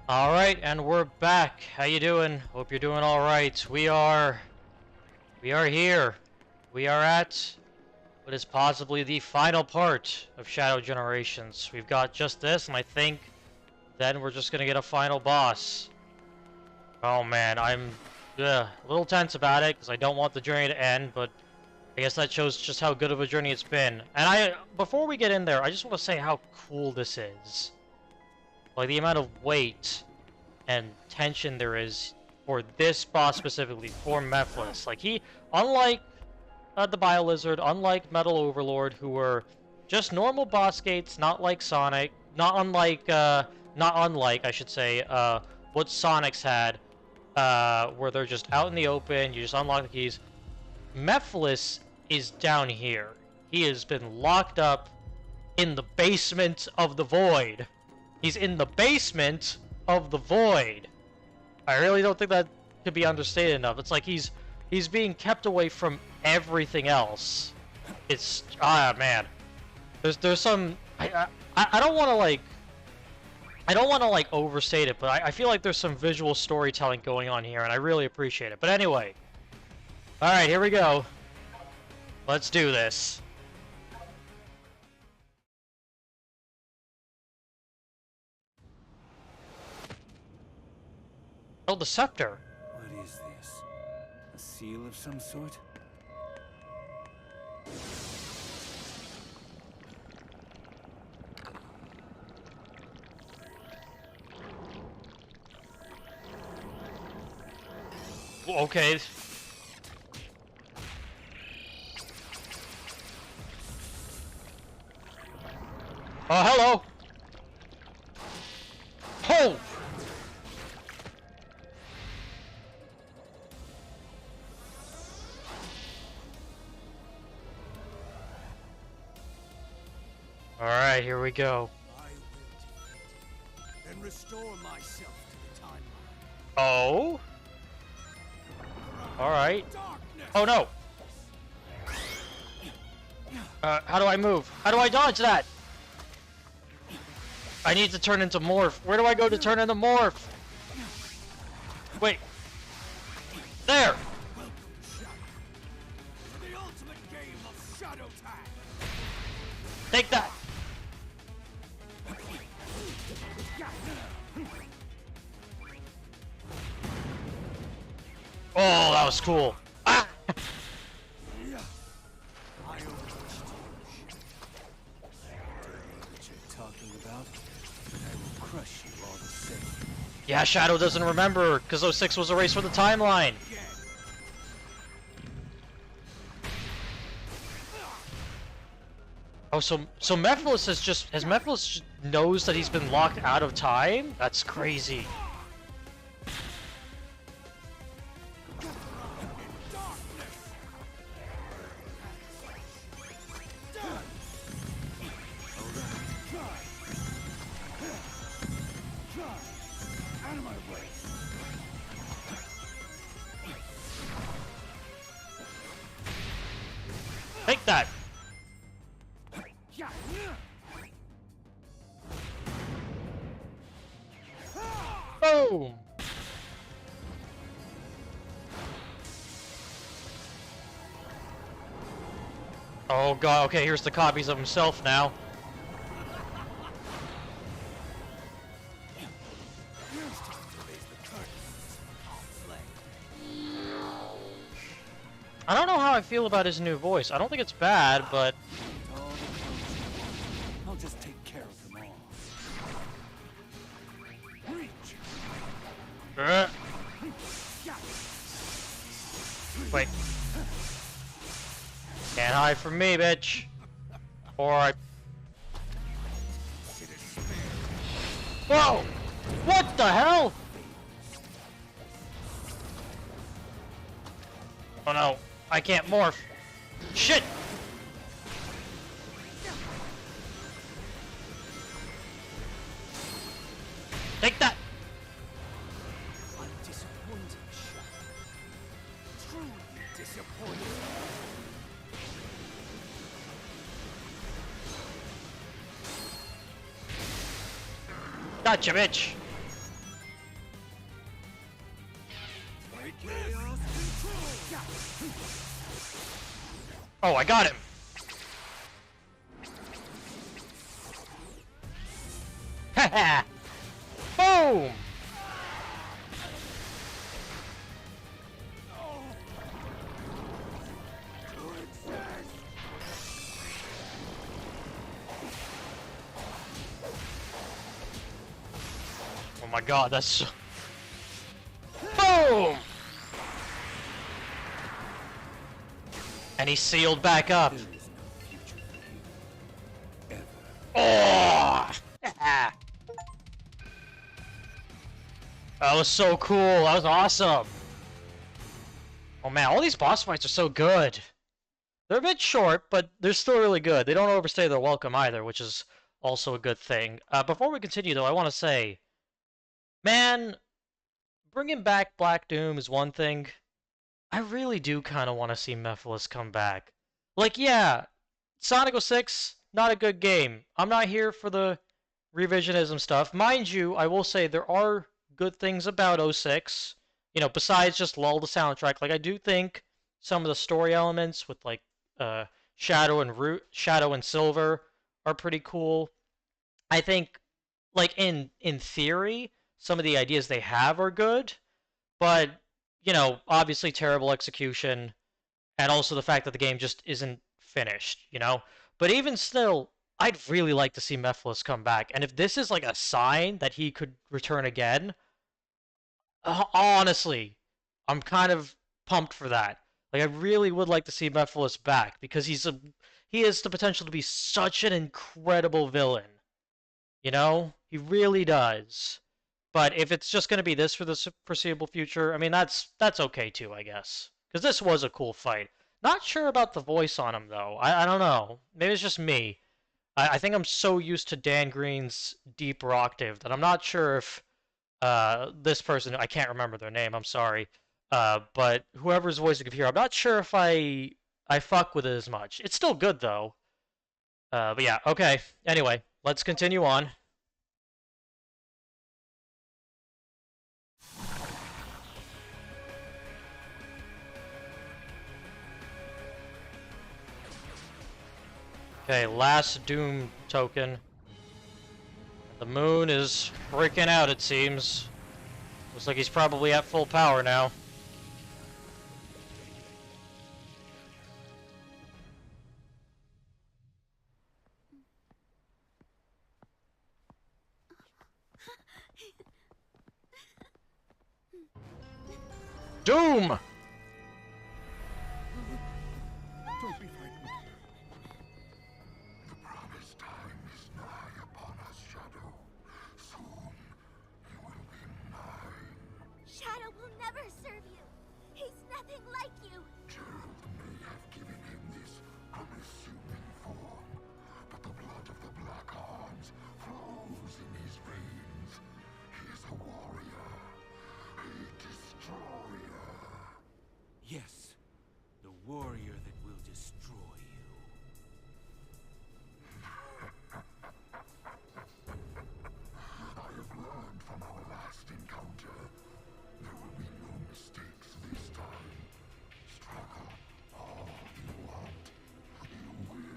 All right, and we're back. How you doing? Hope you're doing all right. We are here. We are at what is possibly the final part of Shadow Generations. We've got just this, and I think then we're just gonna get a final boss. Oh man, I'm a little tense about it because I don't want the journey to end, but I guess that shows just how good of a journey it's been. And before we get in there, I just want to say how cool this is. Like the amount of weight and tension there is for this boss specifically, for Mephiles. Like unlike the Bio-Lizard, unlike Metal Overlord, who were just normal boss gates, not like Sonic, not unlike, I should say, what Sonic's had, where they're just out in the open, you just unlock the keys. Mephiles is down here. He has been locked up in the basement of the void. He's in the basement of the void. I really don't think that could be understated enough. It's like he's being kept away from everything else. It's man. There's some I don't want to like overstate it, but I feel like there's some visual storytelling going on here, and I really appreciate it. But anyway, all right, here we go. Let's do this. Oh, the scepter. What is this? A seal of some sort? Okay. Oh, hello. Oh! Alright, here we go. I will defeat it, then restore myself to the timeline. Oh? Alright. Oh no! How do I move? How do I dodge that? I need to turn into Morph. Where do I go to turn into Morph? Wait. There! The ultimate game of Shadow Tag. Take that! Oh, that was cool. Ah! I overreached you. What you're talking about? I will crush you all the same. Yeah, Shadow doesn't remember, because 06 was a race for the timeline. Oh, so Mephiles has Mephiles knows that he's been locked out of time? That's crazy. Out of my way. Take that. Boom. Oh god, okay, here's the copies of himself now. I don't know how I feel about his new voice. I don't think it's bad, but I'll just take care of them all. Reach. Wait. Can't hide from me, bitch. Or I... Whoa! What the hell? Oh no, I can't morph. Shit! Take that! I'm disappointed, Shadow. Truly disappointed. Gotcha, bitch! Chaos control. Oh, I got him. Haha! Boom! Oh my god, that's so... Boom! And he's sealed back up. There is no future for you. Ever. Oh! That was so cool. That was awesome. Oh man, all these boss fights are so good. They're a bit short, but they're still really good. They don't overstay their welcome either, which is also a good thing. Before we continue, though, I want to say, man, bringing back Black Doom is one thing. I really do kind of want to see Mephiles come back. Like, yeah, Sonic 06, not a good game. I'm not here for the revisionism stuff. Mind you, I will say there are good things about 06. You know, besides just lull the soundtrack. Like, I do think some of the story elements with, like, Shadow and Silver are pretty cool. I think, like, in theory, some of the ideas they have are good, but, you know, obviously terrible execution, and also the fact that the game just isn't finished, you know? But even still, I'd really like to see Mephiles come back, and if this is like a sign that he could return again, honestly, I'm kind of pumped for that. Like, I really would like to see Mephiles back, because he has the potential to be such an incredible villain. You know? He really does. But if it's just going to be this for the foreseeable future, I mean, that's okay too, I guess. Because this was a cool fight. Not sure about the voice on him, though. I don't know. Maybe it's just me. I think I'm so used to Dan Green's deeper octave that I'm not sure if this person, I can't remember their name, I'm sorry. But whoever's voice you could hear, I'm not sure if I fuck with it as much. It's still good, though. But yeah, okay. Anyway, let's continue on. Okay, last Doom token. The moon is freaking out, it seems. Looks like he's probably at full power now. Doom! Don't be frightened. The promised time is nigh upon us, Shadow. Soon you will be mine. Shadow will never serve you. He's nothing like you. Gerald may have given him this unassuming form, but the blood of the Black Arms flows in his veins. He is a warrior, a destroyer. Yes, the warrior that will destroy you. I have learned from our last encounter. There will be no mistakes this time. Struggle all you want. You will be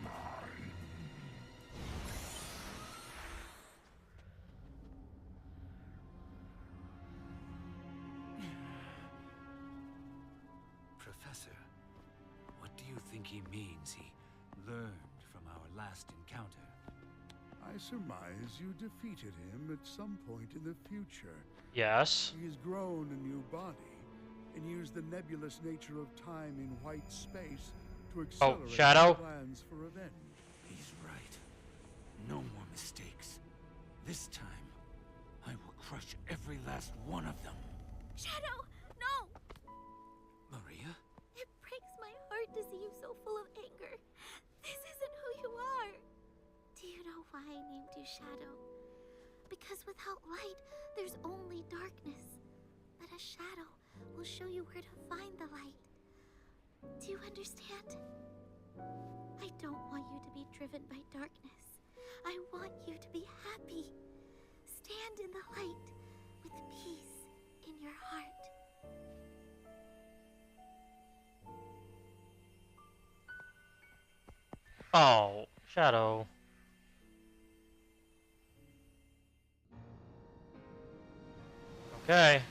mine. Professor, what do you think he means he learned from our last encounter? I surmise you defeated him at some point in the future. Yes. He has grown a new body and used the nebulous nature of time in white space to accelerate Shadow? his plans for revenge. He's right. No more mistakes. This time, I will crush every last one of them. Shadow, no! Maria? It breaks my heart to see you so full of anger. This isn't who you are. Do you know why I named you Shadow? Because without light, there's only darkness. But a shadow will show you where to find the light. Do you understand? I don't want you to be driven by darkness. I want you to be happy. Stand in the light with peace in your heart. Oh, Shadow. Okay.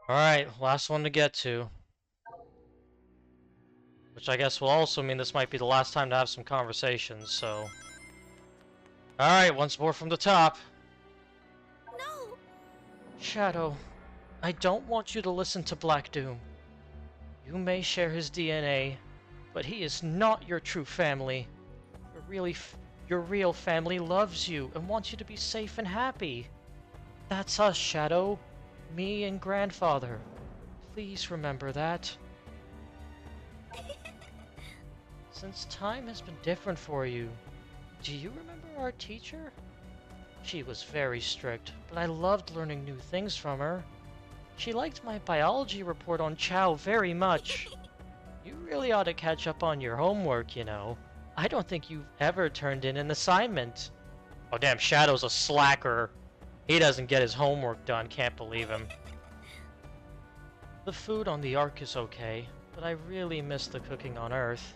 Alright, last one to get to. Which I guess will also mean this might be the last time to have some conversations, so... Alright, once more from the top. No! Shadow, I don't want you to listen to Black Doom. You may share his DNA, but he is not your true family. Your real family loves you and wants you to be safe and happy. That's us, Shadow. Me and Grandfather. Please remember that. Since time has been different for you, do you remember our teacher? She was very strict, but I loved learning new things from her. She liked my biology report on Chow very much. You really ought to catch up on your homework, you know. I don't think you've ever turned in an assignment. Oh damn, Shadow's a slacker. He doesn't get his homework done, can't believe him. The food on the Ark is okay, but I really miss the cooking on Earth.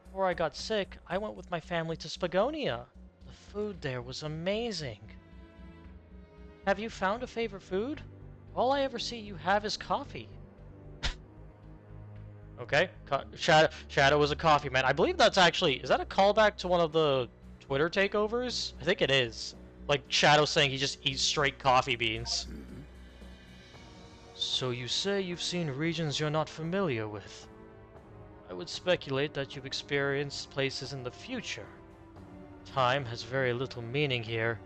Before I got sick, I went with my family to Spagonia. The food there was amazing. Have you found a favorite food? All I ever see you have is coffee. Okay, Shadow was a coffee man. I believe that's actually... Is that a callback to one of the Twitter takeovers? I think it is. Like, Shadow saying he just eats straight coffee beans. So you say you've seen regions you're not familiar with. I would speculate that you've experienced places in the future. Time has very little meaning here.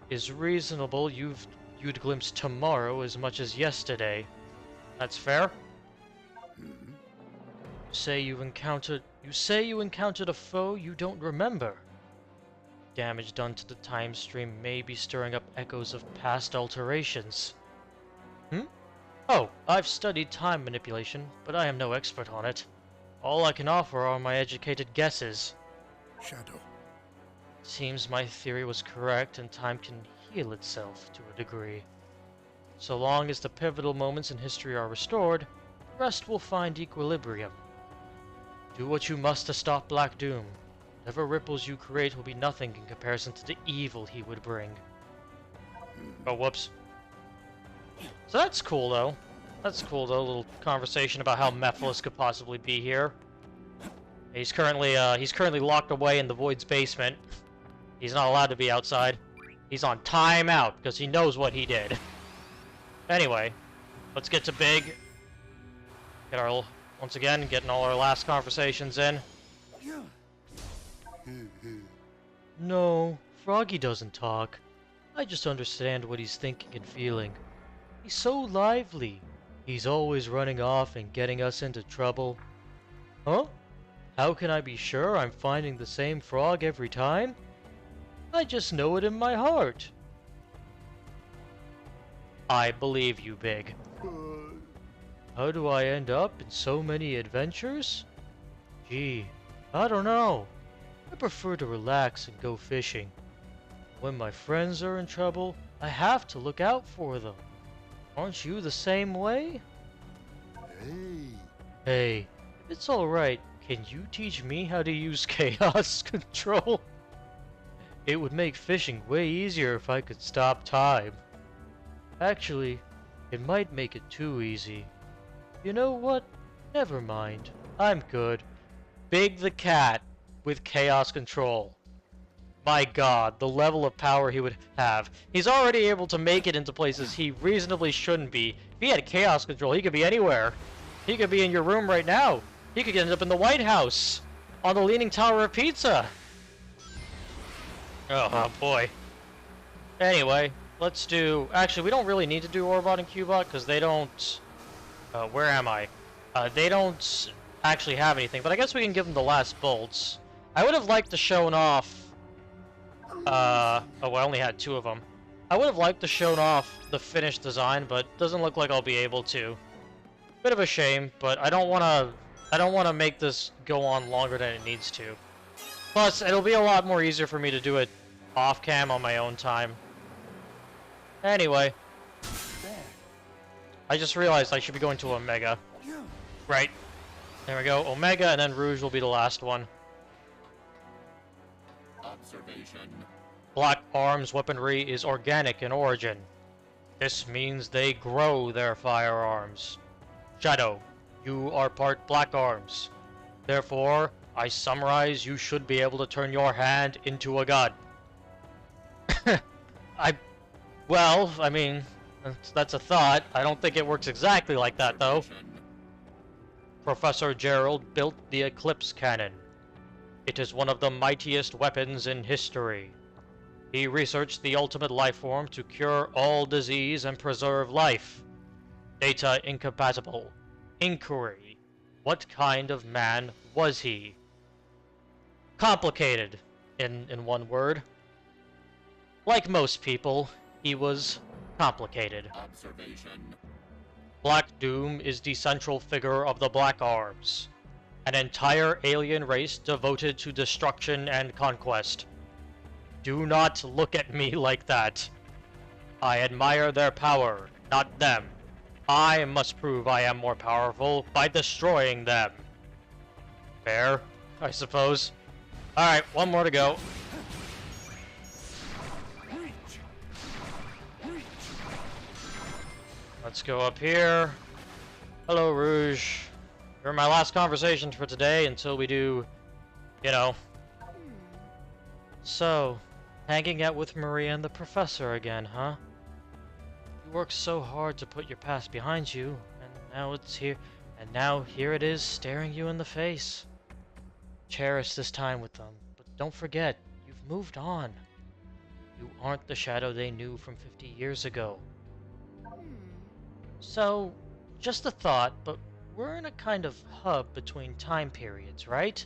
Is reasonable you'd glimpse tomorrow as much as yesterday. That's fair? You say you encountered a foe you don't remember. Damage done to the time stream may be stirring up echoes of past alterations. Oh, I've studied time manipulation, but I am no expert on it. All I can offer are my educated guesses. Shadow. Seems my theory was correct and time can heal itself to a degree. So long as the pivotal moments in history are restored, the rest will find equilibrium. Do what you must to stop Black Doom. Whatever ripples you create will be nothing in comparison to the evil he would bring. Oh, whoops. So that's cool, though. That's cool, though. A little conversation about how Mephiles could possibly be here. He's currently locked away in the Void's basement. He's not allowed to be outside. He's on timeout because he knows what he did. Anyway, let's get to Big. Once again, getting all our last conversations in. No, Froggy doesn't talk. I just understand what he's thinking and feeling. He's so lively. He's always running off and getting us into trouble. Huh? How can I be sure I'm finding the same frog every time? I just know it in my heart. I believe you, Big. How do I end up in so many adventures? Gee, I don't know. I prefer to relax and go fishing. When my friends are in trouble, I have to look out for them. Aren't you the same way? Hey, if it's alright, can you teach me how to use chaos control? It would make fishing way easier if I could stop time. Actually, it might make it too easy. You know what? Never mind. I'm good. Big the cat with chaos control. My god, the level of power he would have. He's already able to make it into places he reasonably shouldn't be. If he had chaos control, he could be anywhere. He could be in your room right now. He could end up in the White House. On the Leaning Tower of Pizza. Oh boy. Anyway, let's do... Actually, we don't really need to do Orbot and Cubot because they don't... where am I? They don't actually have anything, but I guess we can give them the last bolts. I would have liked to shown off... oh, I only had 2 of them. I would have liked to shown off the finished design, but doesn't look like I'll be able to. Bit of a shame, but I don't want to make this go on longer than it needs to. Plus, it'll be a lot more easier for me to do it off-cam on my own time. Anyway, I just realized I should be going to Omega. Right. There we go. Omega, and then Rouge will be the last one. Observation. Black Arms weaponry is organic in origin. This means they grow their firearms. Shadow, you are part Black Arms. Therefore, I summarize you should be able to turn your hand into a god. Well, I mean, that's a thought. I don't think it works exactly like that, though. Professor Gerald built the Eclipse Cannon. It is one of the mightiest weapons in history. He researched the ultimate life form to cure all disease and preserve life. Data incompatible. Inquiry. What kind of man was he? Complicated, in one word. Like most people, he was complicated. Observation. Black Doom is the central figure of the Black Arms, an entire alien race devoted to destruction and conquest. Do not look at me like that. I admire their power, not them. I must prove I am more powerful by destroying them. Fair, I suppose. Alright, one more to go. Let's go up here. Hello, Rouge. You're my last conversation for today until we do, you know. So, hanging out with Maria and the professor again, huh? You worked so hard to put your past behind you, and now it's here, and now here it is staring you in the face. Cherish this time with them, but don't forget, you've moved on. You aren't the Shadow they knew from 50 years ago. So, just a thought, but we're in a kind of hub between time periods, right?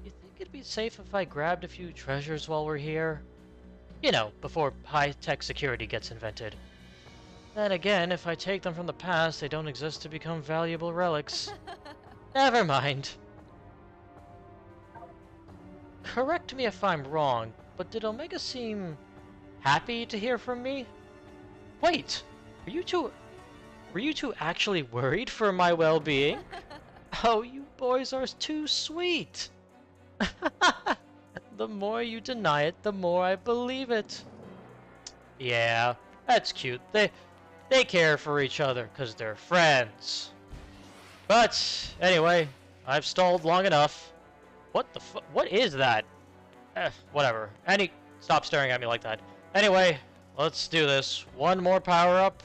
You think it'd be safe if I grabbed a few treasures while we're here? You know, before high-tech security gets invented. Then again, if I take them from the past, they don't exist to become valuable relics. Never mind. Correct me if I'm wrong, but did Omega seem happy to hear from me? Wait, were you two actually worried for my well-being? Oh, you boys are too sweet. The more you deny it, the more I believe it. Yeah, that's cute. They care for each other because they're friends. But anyway, I've stalled long enough. What the what is that? Whatever. Stop staring at me like that. Anyway, let's do this. One more power up.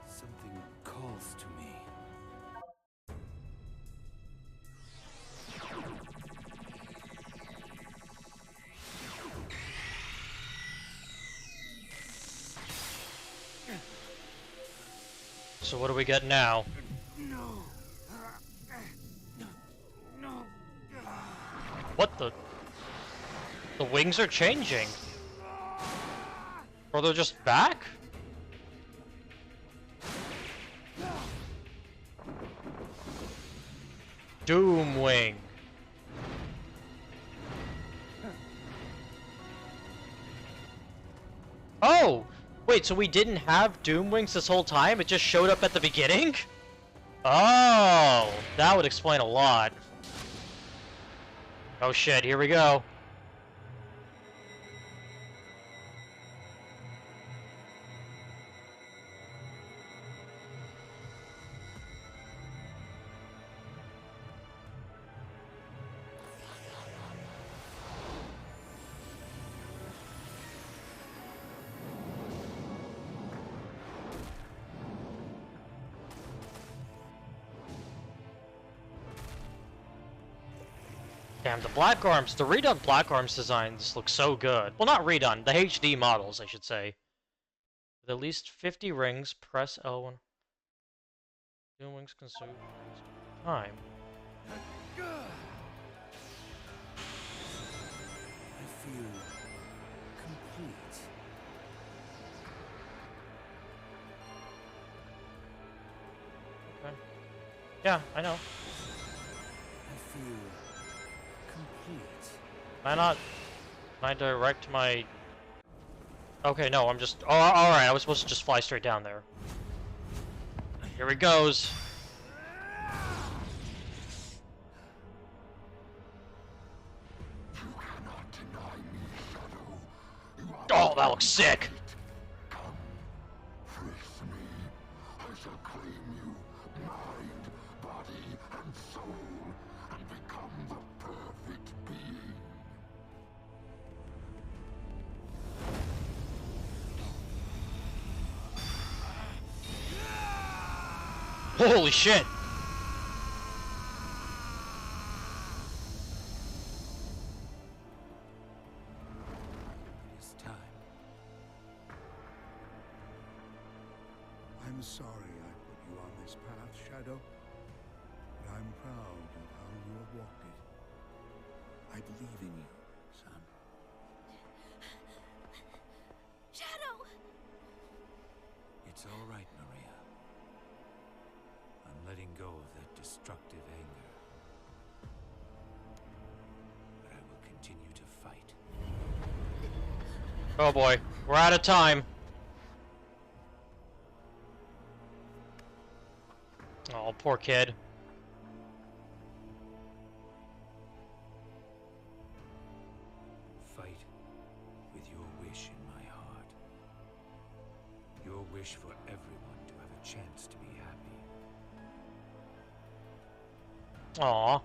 Something calls to me. So what do we get now? No. No. What the? The wings are changing. Or they're just back? Doom Wing. Oh! Wait, so we didn't have Doom Wings this whole time? It just showed up at the beginning? Oh! That would explain a lot. Oh shit, here we go. Damn, the Black Arms, the redone Black Arms designs look so good. Well, not redone, the HD models, I should say. With at least 50 rings, press L1. Doom Wings consume time. I feel complete. Okay. Yeah, I know. I feel complete. Can I not... Can I direct my... Okay, no, I'm just... Oh, alright, I was supposed to just fly straight down there. Here he goes. You cannot deny me, Shadow. You are Oh, that looks sick. Come, face me. I shall claim you, mind, body, and soul, and become the perfect being. Holy shit. It is time. I'm sorry I put you on this path, Shadow, but I'm proud of how you have walked it. I believe in you, son. Shadow! It's all right, Maria. I'm letting go of that destructive anger. But I will continue to fight. Oh boy, we're out of time. Oh, poor kid. Fight with your wish in my heart. Your wish for everyone to have a chance to be happy. Aw.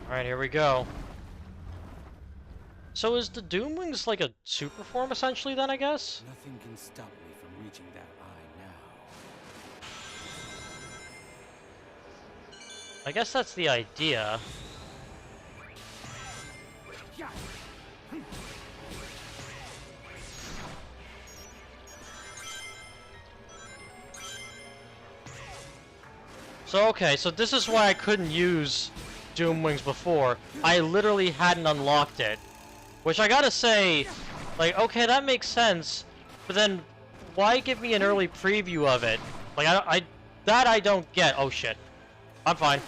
Alright, here we go. So is the Doomwings like a super form essentially then, I guess? Nothing can stop me from reaching that eye now. I guess that's the idea. So okay, so this is why I couldn't use Doomwings before. I literally hadn't unlocked it. Which I gotta say, like, okay, that makes sense, but then why give me an early preview of it? Like, that I don't get. Oh shit. I'm fine.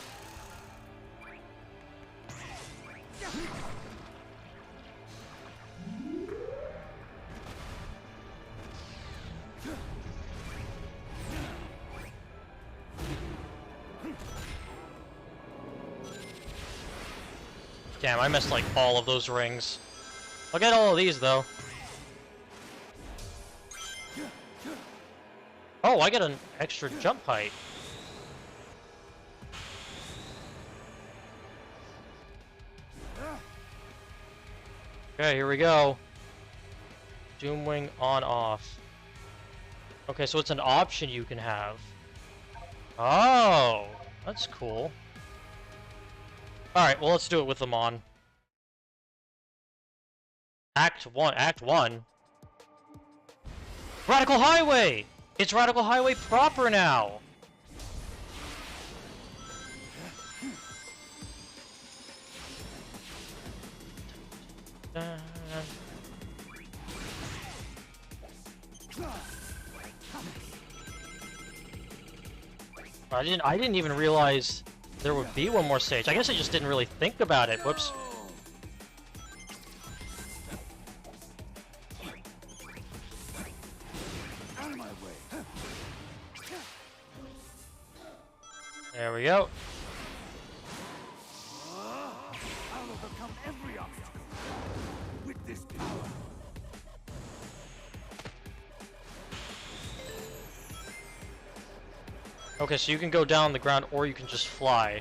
Damn, I missed like all of those rings. I'll get all of these though. Oh, I get an extra jump height. Okay, here we go. Doomwing on off. Okay, so it's an option you can have. Oh, that's cool. Alright, well let's do it with them on. Act 1. Act 1? Radical Highway! It's Radical Highway proper now! I didn't even realize there would be one more stage. I guess I just didn't really think about it. Whoops. There we go. I'll overcome every obstacle with this power. Okay, so you can go down the ground or you can just fly.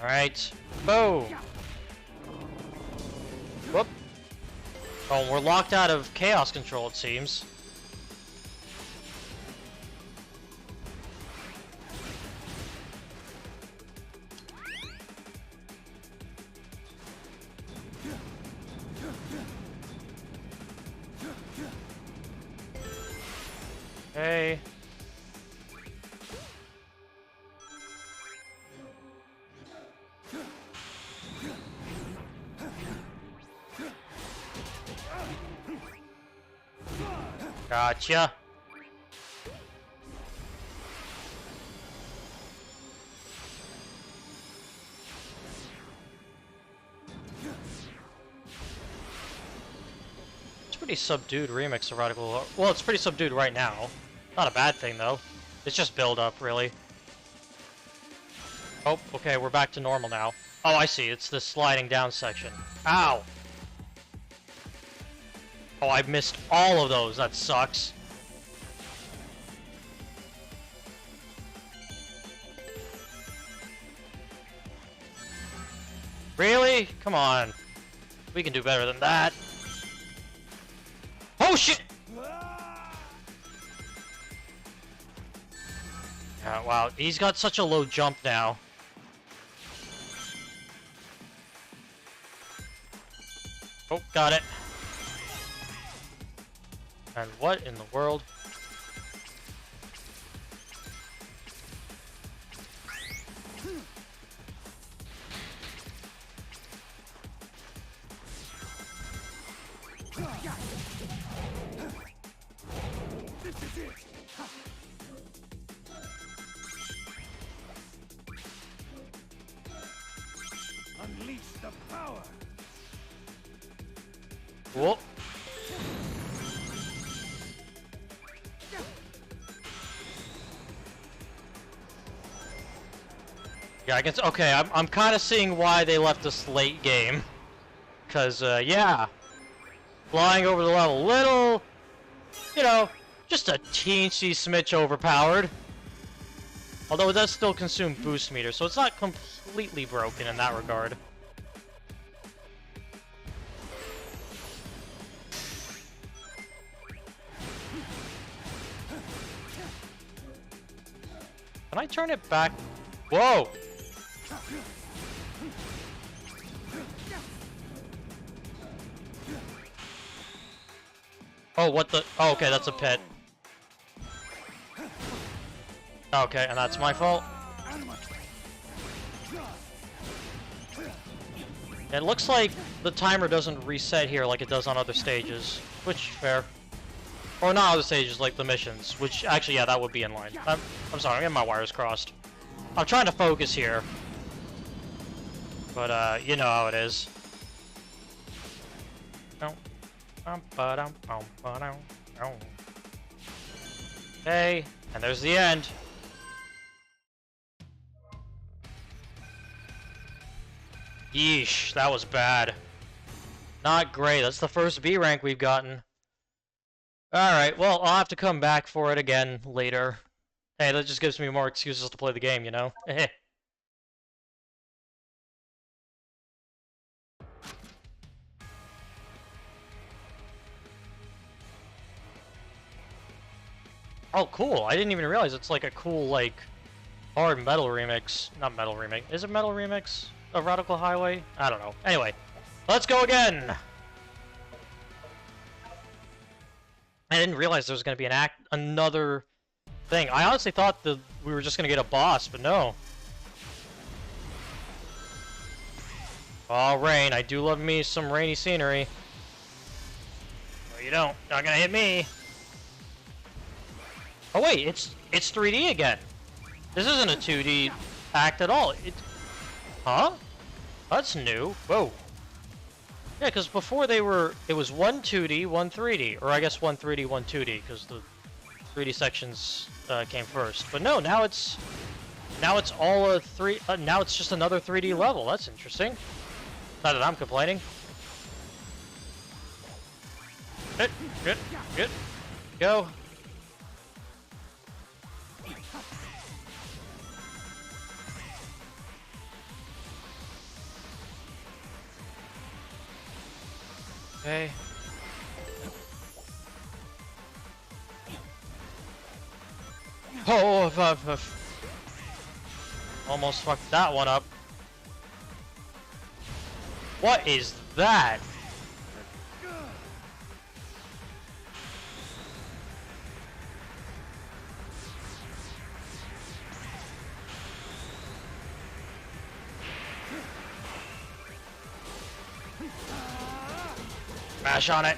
Alright. Boom! Whoop. Oh, we're locked out of chaos control, it seems. Gotcha. It's pretty subdued remix of Radical. Well, it's pretty subdued right now. Not a bad thing though. It's just build up, really. Oh, okay, we're back to normal now. Oh, I see. It's the sliding down section. Ow! Oh, I missed all of those. That sucks. Really? Come on. We can do better than that. Oh, shit! Yeah, wow. He's got such a low jump now. Oh, got it. And what in the world? This is it. Unleash the power. Whoa. Yeah, I guess. Okay, I'm kind of seeing why they left us late game. Cause yeah, flying over the level, little, you know, just a teensy smidge overpowered. Although it does still consume boost meter, so it's not completely broken in that regard. Can I turn it back? Whoa! Oh, what the? Oh, okay, that's a pit. Okay, and that's my fault. It looks like the timer doesn't reset here like it does on other stages, which fair. Or not other stages, like the missions, which actually, yeah, that would be in line. I'm sorry, I'm getting my wires crossed. I'm trying to focus here. But, you know how it is. Okay, and there's the end. Yeesh, that was bad. Not great. That's the first B rank we've gotten. Alright, well, I'll have to come back for it again later. Hey, that just gives me more excuses to play the game, you know? Oh, cool. I didn't even realize it's like a cool, like, hard metal remix. Not metal remix. Is it metal remix of Radical Highway? I don't know. Anyway, let's go again! I didn't realize there was going to be another thing. I honestly thought that we were just going to get a boss, but no. Oh, rain. I do love me some rainy scenery. No, you don't. Not going to hit me. Oh, wait. It's 3D again. This isn't a 2D act at all. Huh? That's new. Whoa. Yeah, because before it was one 2D, one 3D, or I guess one 3D, one 2D, because the 3D sections came first. But no, now it's all a now it's just another 3D level. That's interesting. Not that I'm complaining. Good. Go. Okay. Oh, almost fucked that one up. What is that? Mash on it.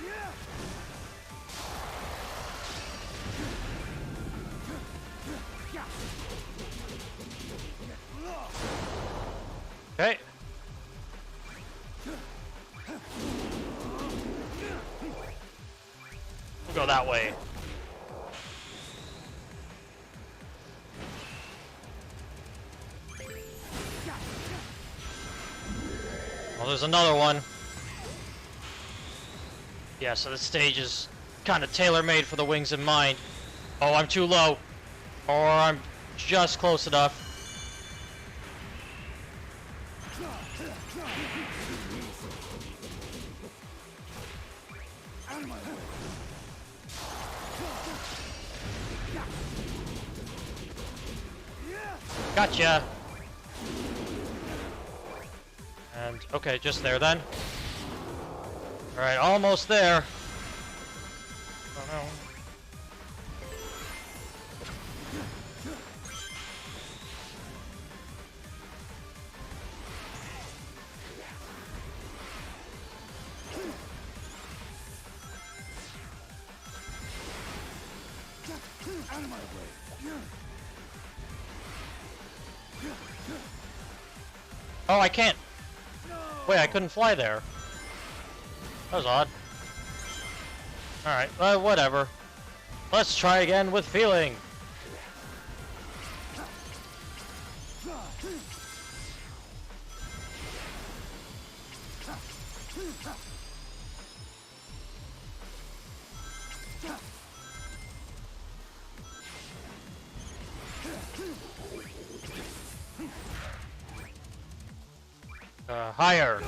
go that way. Well, there's another one. Yeah, so the stage is kind of tailor-made for the wings in mind. Oh, I'm too low. Or I'm just close enough. Gotcha. And, okay, just there then. Alright, almost there. Oh no. Out of my way. Oh, I can't. Wait, I couldn't fly there. That was odd. Alright, whatever. Let's try again with feeling. Higher.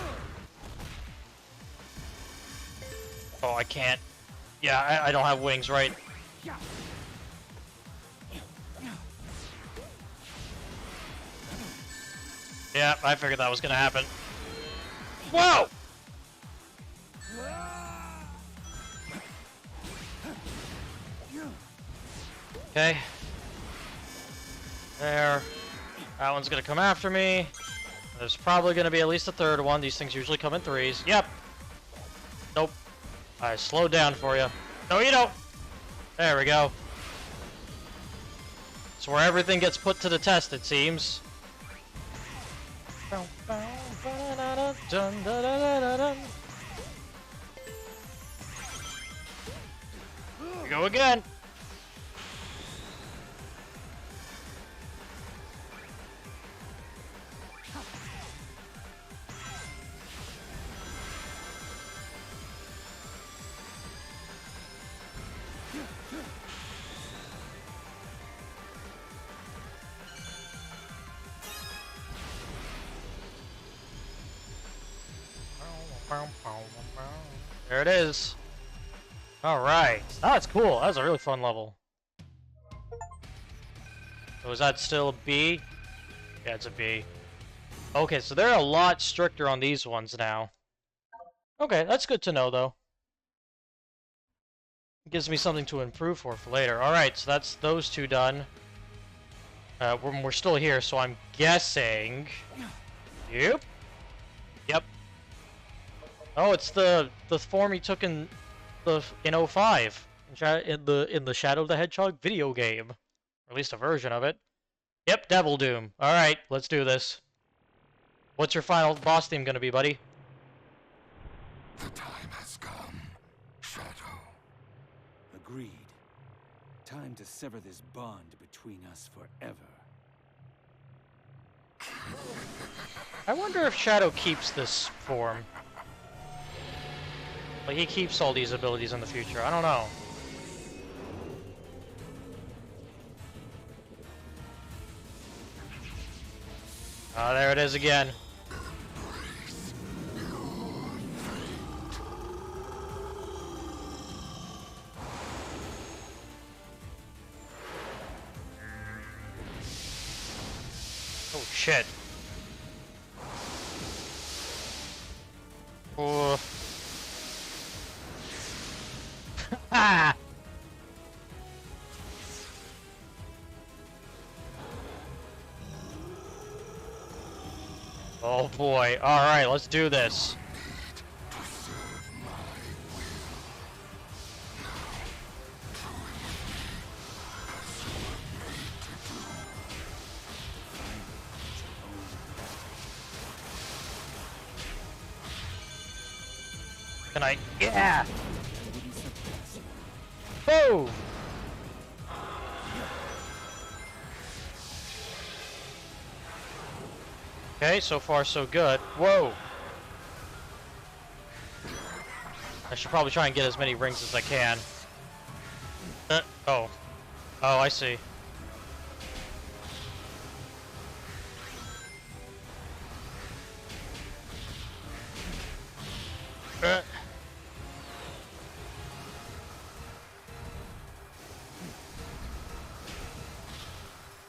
Oh, I can't. Yeah, I don't have wings, right? Yeah, I figured that was gonna happen. Whoa! Okay. There. That one's gonna come after me. There's probably gonna be at least a third one. These things usually come in threes. Yep. Nope. I slowed down for you. No, you don't. There we go. It's where everything gets put to the test, it seems. Here we go again. There it is. Alright. That's cool. That was a really fun level. So is that still a B? Yeah, it's a B. Okay, so they're a lot stricter on these ones now. Okay, that's good to know, though. Gives me something to improve for later. Alright, so that's those two done. We're still here, so I'm guessing... Yep. Yep. Oh, it's the form he took in the in 05 in the Shadow the Hedgehog video game, or at least a version of it. Yep, Devil Doom. All right, let's do this. What's your final boss theme gonna be, buddy? The time has come, Shadow. Agreed. Time to sever this bond between us forever. I wonder if Shadow keeps this form. Like, he keeps all these abilities in the future. I don't know. Ah, there it is again. Oh, shit. Oh. Ah! Oh boy. Alright, let's do this. Can I? Yeah! Whoa! Okay, so far so good. Whoa! I should probably try and get as many rings as I can. Oh. Oh, I see.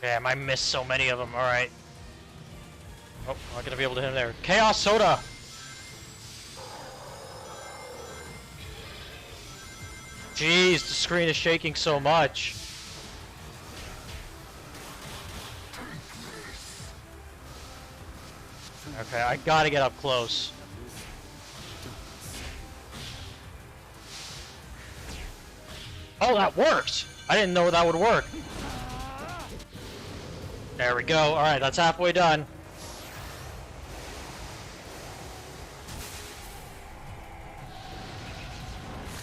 Damn, I missed so many of them. Alright. Oh, I'm not gonna be able to hit him there. Chaos Soda! Jeez, the screen is shaking so much. Okay, I gotta get up close. Oh, that worked! I didn't know that would work. There we go. Alright, that's halfway done.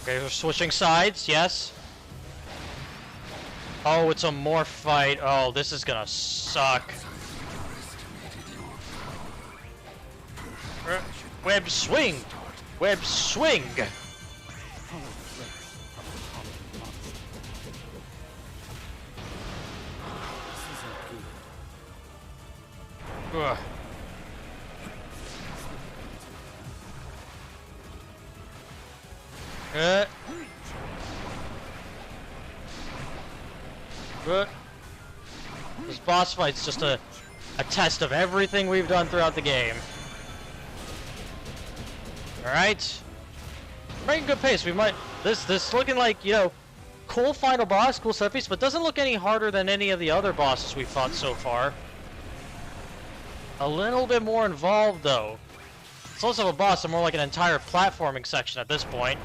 Okay, we're switching sides, yes. Oh, it's a morph fight. Oh, this is gonna suck. Web swing! Web swing! Ugh. This boss fight's just a test of everything we've done throughout the game. Alright. We're making good pace. We might... This looking like, you know, cool final boss, cool set piece, but doesn't look any harder than any of the other bosses we've fought so far. A little bit more involved, though. It's less of a boss and more like an entire platforming section at this point.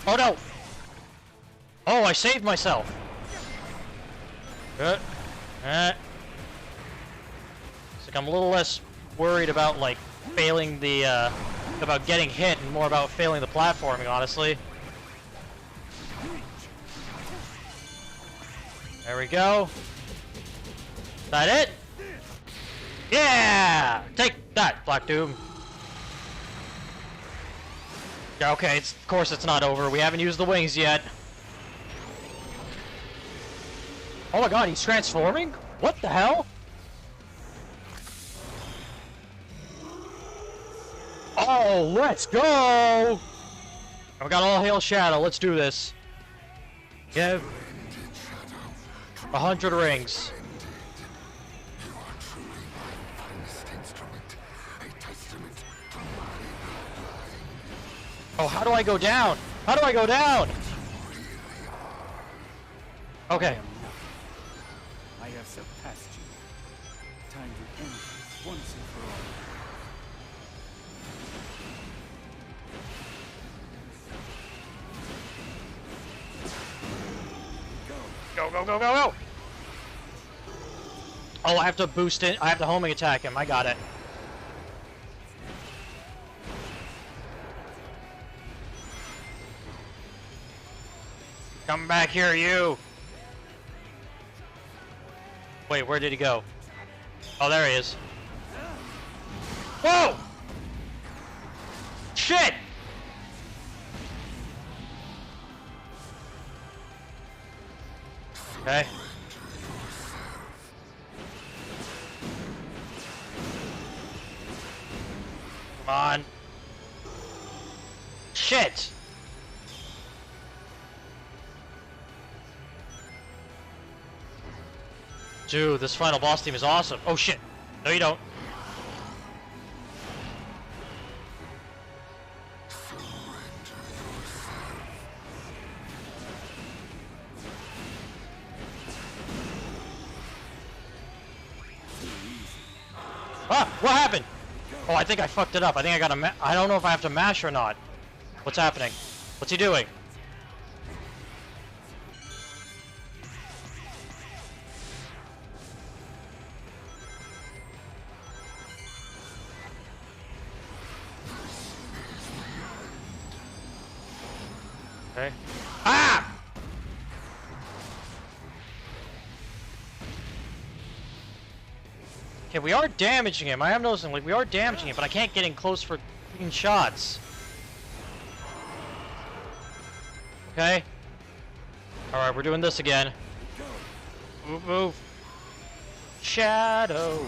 Oh no! Oh, I saved myself! It's like I'm a little less worried about, like, failing the, about getting hit and more about failing the platforming, honestly. There we go. Is that it? Yeah! Take that, Black Doom. Yeah, okay, of course it's not over. We haven't used the wings yet. Oh my god, he's transforming? What the hell? Oh, let's go! We got all hail Shadow. Let's do this. Give 100 rings. Oh, how do I go down? How do I go down? Okay. I have surpassed you. Time to end this once and for all. Go, go, go, go, go! Oh, I have to boost it. I have to homing attack him. I got it. Come back here, you! Wait, where did he go? Oh, there he is. Whoa! Shit! Okay. Come on. Shit! Dude, this final boss team is awesome. Oh shit. No, you don't. Ah! What happened? Oh, I think I fucked it up. I think I got to I don't know if I have to mash or not. What's happening? What's he doing? Okay. Ah! Okay, we are damaging him. I am noticing, like, we are damaging him, but I can't get in close for freaking shots. Okay. Alright, we're doing this again. Move, move. Shadow.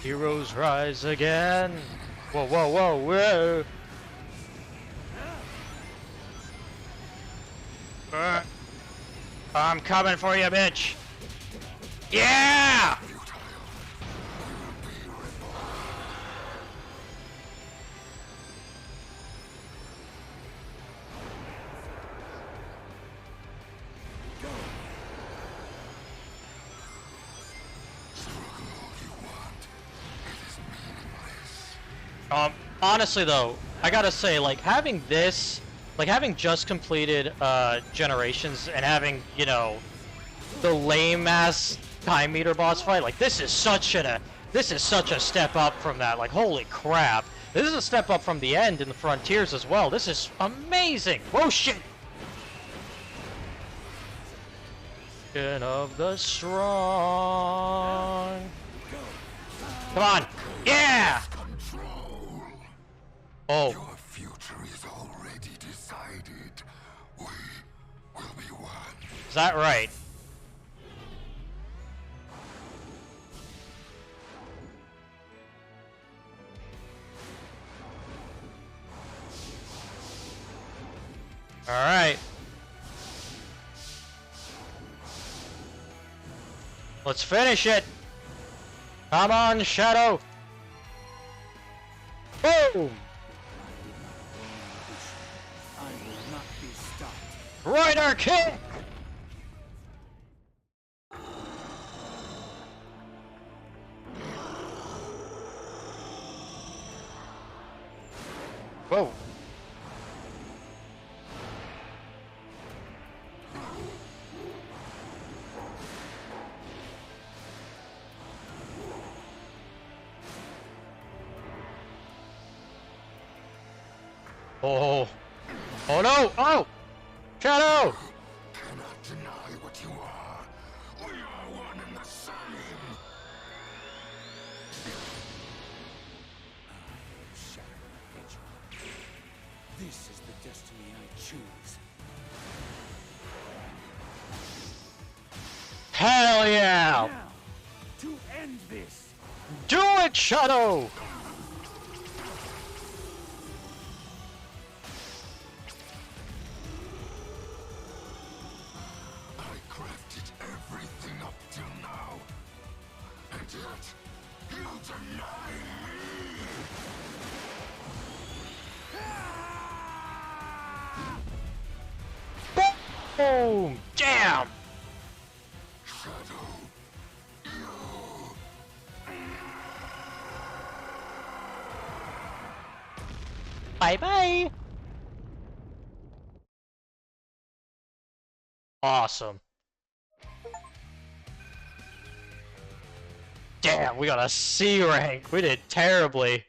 Heroes rise again. Whoa, whoa, whoa, whoa. I'm coming for you, bitch. Yeah! Honestly though, I gotta say, like, having this, like, having just completed, Generations and having, you know, the lame-ass time meter boss fight, like, this is such a step up from that, like, holy crap. This is a step up from the end in the Frontiers as well. This is amazing! Whoa, shit! Of the strong. Come on! Yeah! Oh. Your future is already decided. We will be one. Is that right? Alright. Let's finish it! Come on, Shadow! Boom! I will not be stopped. Rider kick! Whoa. Oh. Oh no! Oh! Shadow! Cannot deny what you are. We are one and the same. Shadow Hedgehog. This is the destiny I choose. Hell yeah! Now, to end this. Do it, Shadow! I crafted everything up till now. And yet, you deny me. Boom! Damn! Shadow, Bye bye! Awesome. Damn, we got a C rank. We did terribly.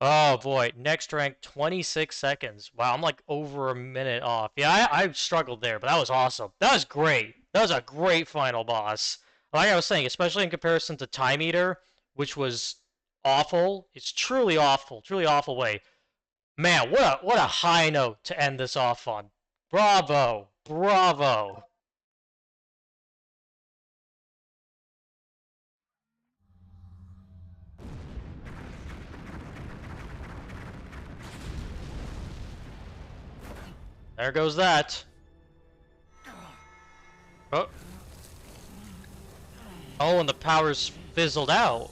Oh boy, next rank 26 seconds. Wow, I'm like over a minute off. Yeah, I struggled there, but that was awesome. That was great. That was a great final boss. Like I was saying, especially in comparison to Time Eater, which was awful. It's truly awful way. Man, what a high note to end this off on. Bravo. Bravo. There goes that. Oh. Oh, and the power's fizzled out.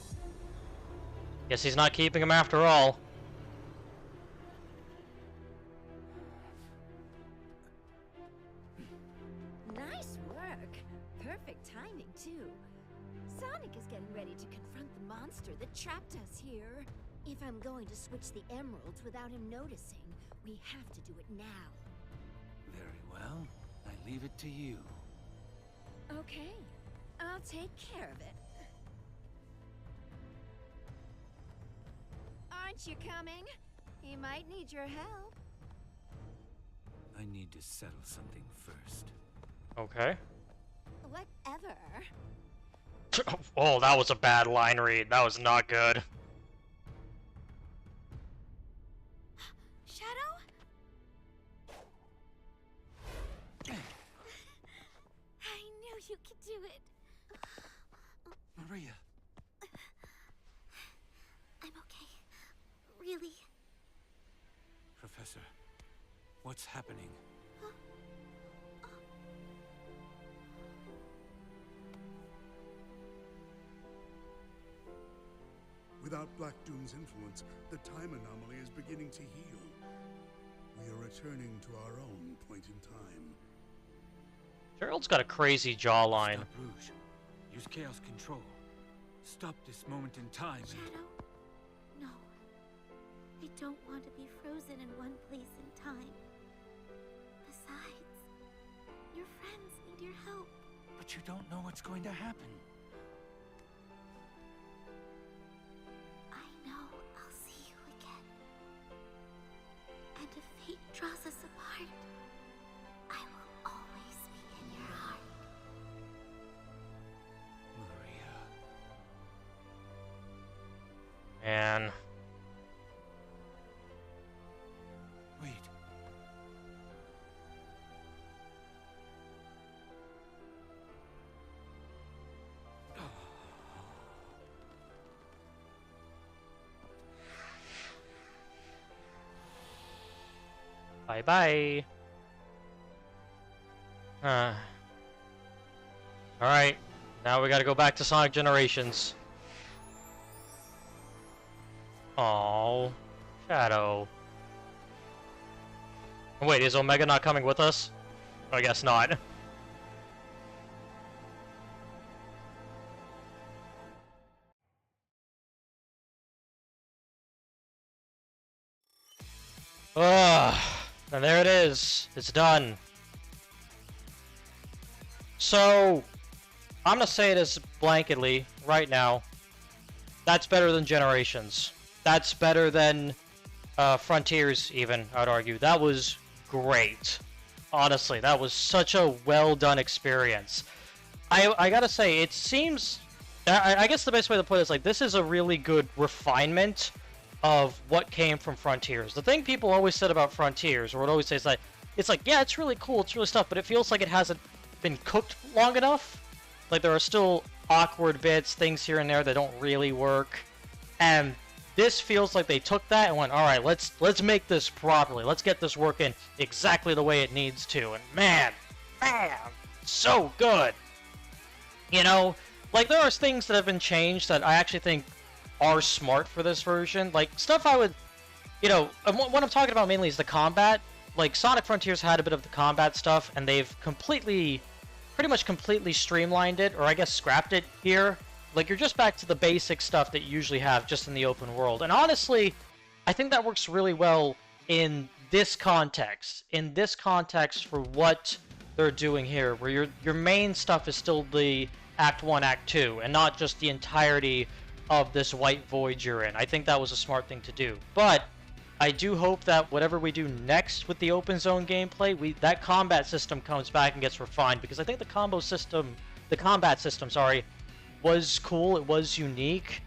Guess he's not keeping him after all. Nice work. Perfect timing, too. Sonic is getting ready to confront the monster that trapped us here. If I'm going to switch the emeralds without him noticing, we have to do it now. Very well. I leave it to you. Okay, I'll take care of it. Aren't you coming? He might need your help. I need to settle something first. Okay. Whatever. Oh, that was a bad line read. That was not good. Shadow? I knew you could do it. Maria, I'm okay. Really. Professor, what's happening? Without Black Doom's influence, the time anomaly is beginning to heal. We are returning to our own point in time. Gerald's got a crazy jawline. Stop Rouge. Use Chaos Control. Stop this moment in time. Shadow? No. I don't want to be frozen in one place in time. Besides, your friends need your help. But you don't know what's going to happen. I know I'll see you again. And if fate draws us apart, I will always be in your heart. Maria. And Wait. bye-bye. Alright. Now we gotta go back to Sonic Generations. Oh, Shadow. Wait, is Omega not coming with us? I guess not. Ugh. And there it is. It's done. So, I'm gonna say this blanketly right now. That's better than Generations. That's better than Frontiers, even, I'd argue. That was great. Honestly, that was such a well-done experience. I gotta say, it seems... I guess the best way to put it is, like, this is a really good refinement of what came from Frontiers. The thing people always said about Frontiers, or would always say, is that it's like, yeah, it's really cool, it's really stuff, but it feels like it hasn't been cooked long enough. Like, there are still awkward bits, things here and there that don't really work. And this feels like they took that and went, alright, let's make this properly. Let's get this working exactly the way it needs to. And man, so good. You know, like, there are things that have been changed that I actually think are smart for this version. Like, stuff I would, you know, what I'm talking about mainly is the combat. Like, Sonic Frontiers had a bit of the combat stuff, and they've pretty much completely streamlined it, or I guess scrapped it here. Like, you're just back to the basic stuff that you usually have just in the open world. And honestly, I think that works really well in this context. In this context for what they're doing here, where your main stuff is still the Act 1, Act 2, and not just the entirety of this white void you're in. I think that was a smart thing to do. But I do hope that whatever we do next with the open zone gameplay, that combat system comes back and gets refined, because I think the combat system, was cool, it was unique,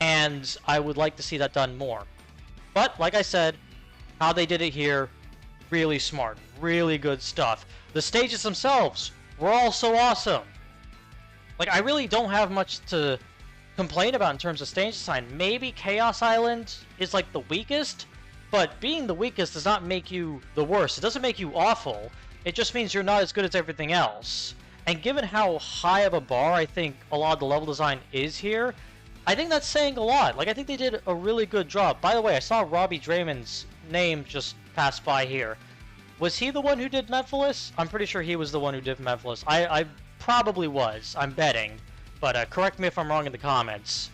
and I would like to see that done more. But, like I said, how they did it here, really smart, really good stuff. The stages themselves were also awesome. Like, I really don't have much to complain about in terms of stage design. Maybe Chaos Island is like the weakest, but being the weakest does not make you the worst. It doesn't make you awful. It just means you're not as good as everything else. And given how high of a bar I think a lot of the level design is here, I think that's saying a lot. Like, I think they did a really good job. By the way, I saw Robbie Draymond's name just pass by here. Was he the one who did Memphis? I'm pretty sure he was the one who did Memphis. I probably was. I'm betting. But correct me if I'm wrong in the comments.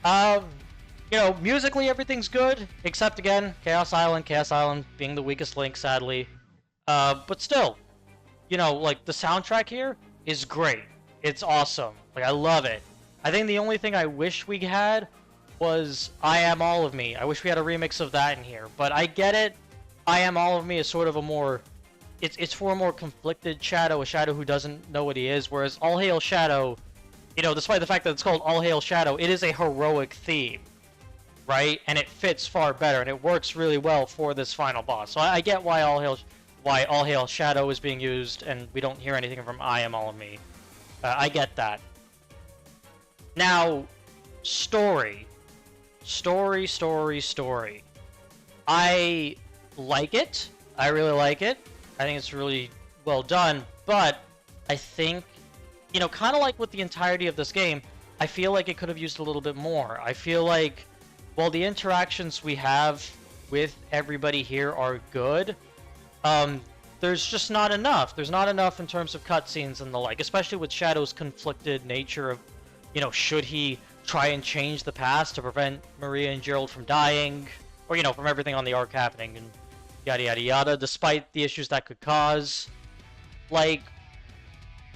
You know, musically everything's good, except again, Chaos Island being the weakest link, sadly. But still, you know, like, the soundtrack here is great. It's awesome. Like, I love it. I think the only thing I wish we had was I Am All of Me. I wish we had a remix of that in here. But I get it. I Am All of Me is sort of a more... It's for a more conflicted Shadow, a Shadow who doesn't know what he is, whereas All Hail Shadow, you know, despite the fact that it's called All Hail Shadow, it is a heroic theme, right? And it fits far better, and it works really well for this final boss. So I get why All Hail Shadow is being used, and we don't hear anything from I Am All of Me. I get that. Now, story. Story. I like it. I really like it. I think it's really well done, but I think, you know, kind of like with the entirety of this game, I feel like it could have used a little bit more. I feel like, while the interactions we have with everybody here are good, there's just not enough. There's not enough in terms of cutscenes and the like, especially with Shadow's conflicted nature of, you know, should he try and change the past to prevent Maria and Gerald from dying, or, you know, from everything on the arc happening, and yada yada yada, despite the issues that could cause. Like,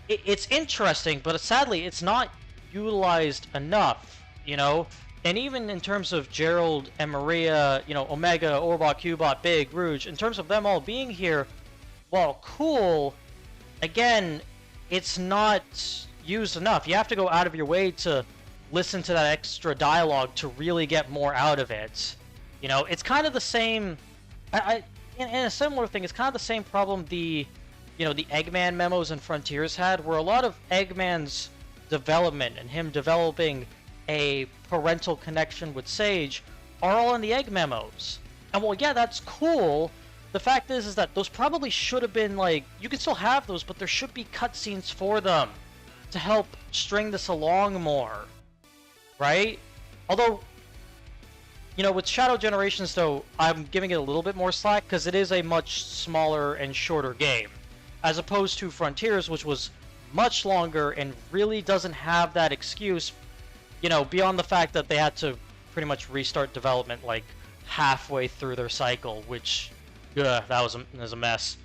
it's interesting, but sadly, it's not utilized enough, you know? And even in terms of Gerald and Maria, you know, Omega, Orbot, Cubot, Big, Rouge, in terms of them all being here, while cool, again, it's not used enough. You have to go out of your way to listen to that extra dialogue to really get more out of it. You know, it's kind of the same... in a similar thing, it's kind of the same problem the Eggman memos and Frontiers had, where a lot of Eggman's development and him developing a parental connection with Sage are all in the Egg memos. And well, yeah, that's cool. The fact is that those probably should have been, like, you can still have those, but there should be cutscenes for them to help string this along more, right? Although, you know, with Shadow Generations, though, I'm giving it a little bit more slack because it is a much smaller and shorter game, as opposed to Frontiers, which was much longer and really doesn't have that excuse, you know, beyond the fact that they had to pretty much restart development like halfway through their cycle, which, that was a mess.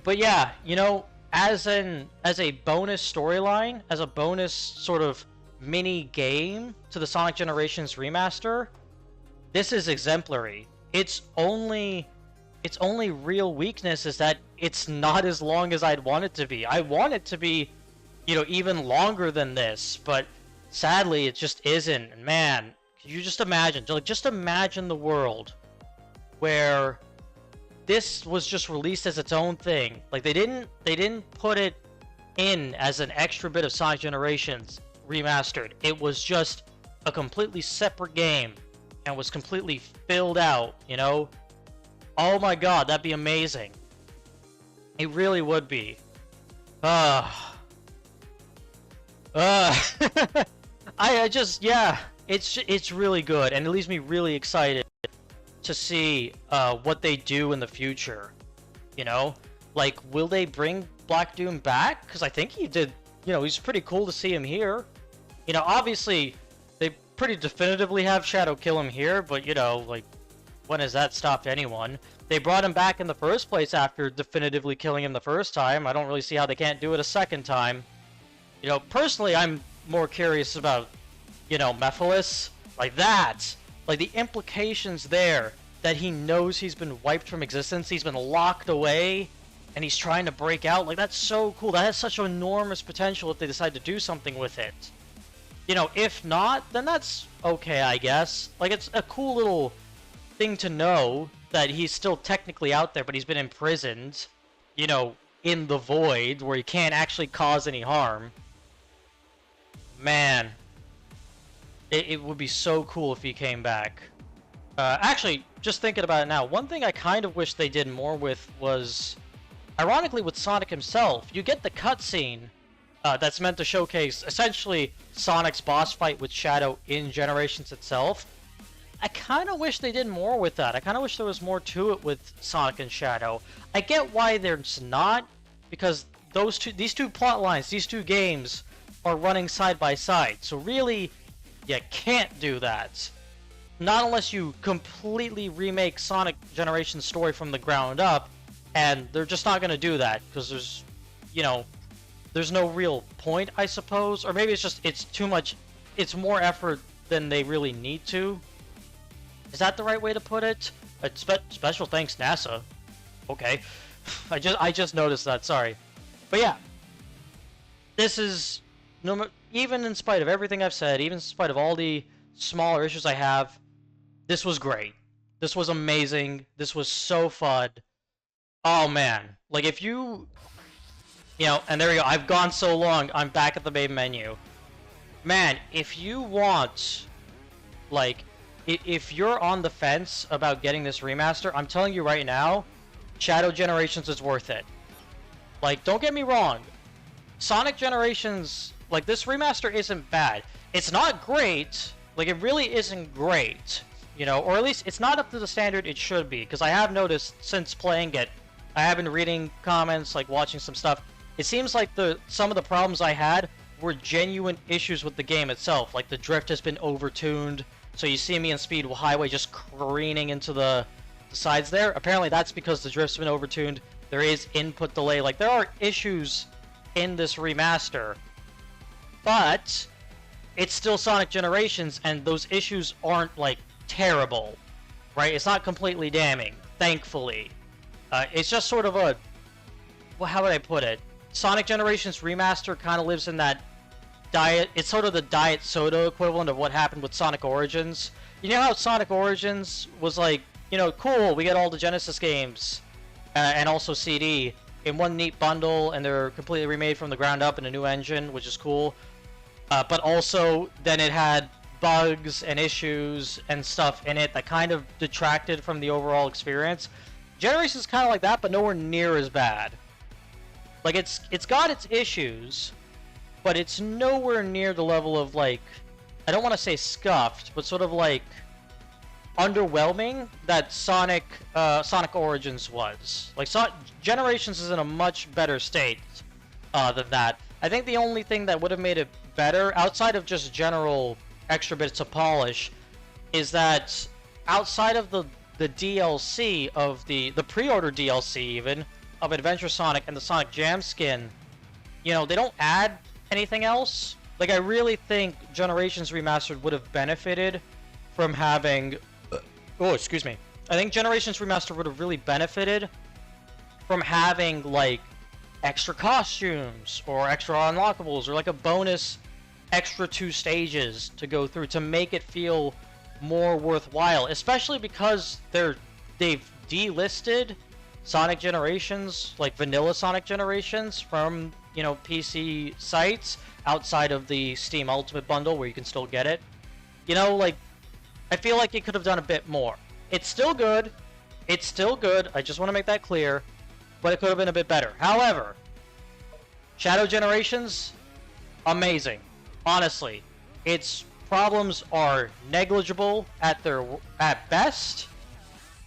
But yeah, you know, as a bonus storyline, as a bonus sort of mini game to the Sonic Generations remaster, this is exemplary. Its only real weakness is that it's not as long as I'd want it to be. I want it to be, you know, even longer than this, but sadly it just isn't. And man, can you just imagine, just imagine the world where this was just released as its own thing. Like, they didn't put it in as an extra bit of Sonic Generations remastered. It was just a completely separate game and was completely filled out, you know? Oh my god, that'd be amazing. It really would be. I just, yeah, it's really good, and it leaves me really excited to see what they do in the future, you know? Like, will they bring Black Doom back? Because I think he did, you know, he's pretty cool to see him here. You know, obviously, they pretty definitively have Shadow kill him here, but, you know, like, when has that stopped anyone? They brought him back in the first place after definitively killing him the first time. I don't really see how they can't do it a second time. You know, personally, I'm more curious about, you know, Mephiles. Like that! Like, the implications there, that he knows he's been wiped from existence, he's been locked away, and he's trying to break out. Like, that's so cool. That has such enormous potential if they decide to do something with it. You know, if not, then that's okay, I guess. Like, it's a cool little thing to know that he's still technically out there, but he's been imprisoned, you know, in the void, where he can't actually cause any harm. Man. It would be so cool if he came back. Actually, just thinking about it now, one thing I kind of wish they did more with was, ironically, with Sonic himself. You get the cutscene that's meant to showcase, essentially, Sonic's boss fight with Shadow in Generations itself. I kind of wish they did more with that. I kind of wish there was more to it with Sonic and Shadow. I get why there's not, because these two plot lines, these two games, are running side by side. So really, you can't do that. Not unless you completely remake Sonic Generations story from the ground up, and they're just not going to do that, because there's, you know, there's no real point, I suppose. Or maybe it's just, it's too much, it's more effort than they really need to. Is that the right way to put it? Special thanks, NASA. Okay. I just noticed that, sorry. But yeah. This is... even in spite of everything I've said, even in spite of all the smaller issues I have, this was great. This was amazing. This was so fun. Oh man. Like if you... and there we go. I've gone so long, I'm back at the main menu. Man, if you want... Like, if you're on the fence about getting this remaster, I'm telling you right now, Shadow Generations is worth it. Like, don't get me wrong. Sonic Generations, like, this remaster isn't bad. It's not great. Like, it really isn't great. Or at least it's not up to the standard it should be. Because I have noticed since playing it, I have been reading comments, like, watching some stuff. It seems like some of the problems I had were genuine issues with the game itself. Like, the drift has been overtuned. So you see me in Speed Highway just careening into the sides there. Apparently that's because the drift's been overtuned. There is input delay. Like, there are issues in this remaster. But it's still Sonic Generations, and those issues aren't, like, terrible. Right? It's not completely damning, thankfully. It's just sort of a... Well, how would I put it? Sonic Generations Remaster kind of lives in that diet... It's sort of the diet soda equivalent of what happened with Sonic Origins. You know how Sonic Origins was like, cool, we get all the Genesis games, and also CD, in one neat bundle, and they're completely remade from the ground up in a new engine, which is cool. But also, then it had bugs and issues and stuff in it that kind of detracted from the overall experience. Generations is kind of like that, but nowhere near as bad. Like, it's got its issues, but it's nowhere near the level of, like, I don't want to say scuffed, but sort of, like, underwhelming that Sonic Origins was. Like, Generations is in a much better state than that. I think the only thing that would have made it better, outside of just general extra bits of polish, is that outside of the DLC of the pre-order DLC even, of Adventure Sonic and the Sonic Jam skin, they don't add anything else. Like, I really think Generations Remastered would have benefited from having... Oh, excuse me. I think Generations Remastered would have really benefited from having, like, extra costumes, or extra unlockables, or, like, a bonus extra 2 stages to go through to make it feel more worthwhile. Especially because they've delisted Sonic Generations, like vanilla Sonic Generations, from, PC sites outside of the Steam Ultimate Bundle where you can still get it. Like, I feel like it could have done a bit more. It's still good. It's still good. I just want to make that clear. But it could have been a bit better. However, Shadow Generations, amazing. Honestly, its problems are negligible at best,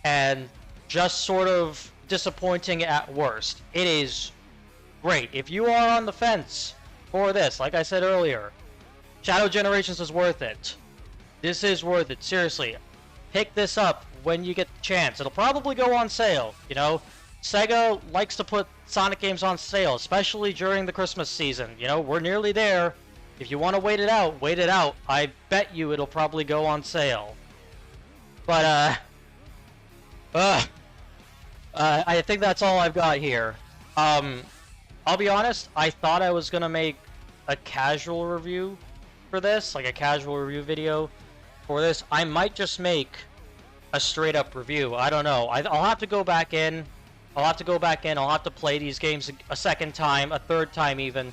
and just sort of disappointing at worst. It is great. If you are on the fence for this, like I said earlier, Shadow Generations is worth it. This is worth it, seriously. Pick this up when you get the chance. It'll probably go on sale, Sega likes to put Sonic games on sale, especially during the Christmas season. We're nearly there. If you want to wait it out, wait it out. I bet you it'll probably go on sale. But, I think that's all I've got here. I'll be honest, I thought I was gonna make a casual review for this, like a casual review video for this. I might just make a straight up review. I don't know. I'll have to go back in. I'll have to play these games a second time, a third time even,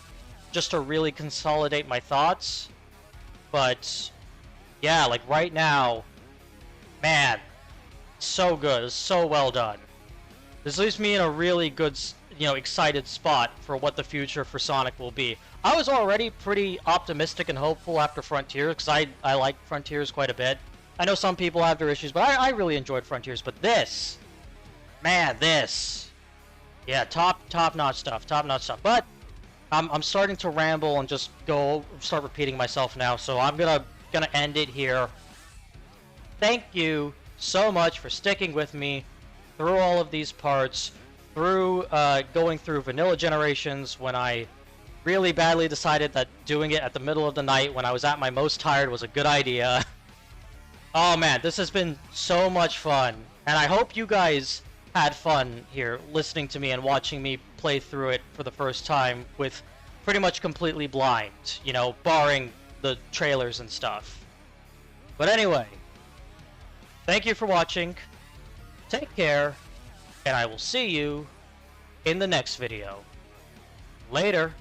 just to really consolidate my thoughts. But yeah, like right now, man, so good, so well done. This leaves me in a really good, excited spot for what the future for Sonic will be. I was already pretty optimistic and hopeful after Frontiers, because I like Frontiers quite a bit. I know some people have their issues, but I really enjoyed Frontiers. But this, man, yeah, top-notch stuff, top-notch stuff. But I'm starting to ramble and just start repeating myself now, so I'm gonna end it here. Thank you so much for sticking with me through all of these parts, through going through Vanilla Generations when I really badly decided that doing it at the middle of the night when I was at my most tired was a good idea. Oh man, this has been so much fun. And I hope you guys had fun here listening to me and watching me play through it for the first time with pretty much completely blind, you know, barring the trailers and stuff. But anyway, thank you for watching, take care, and I will see you in the next video. Later.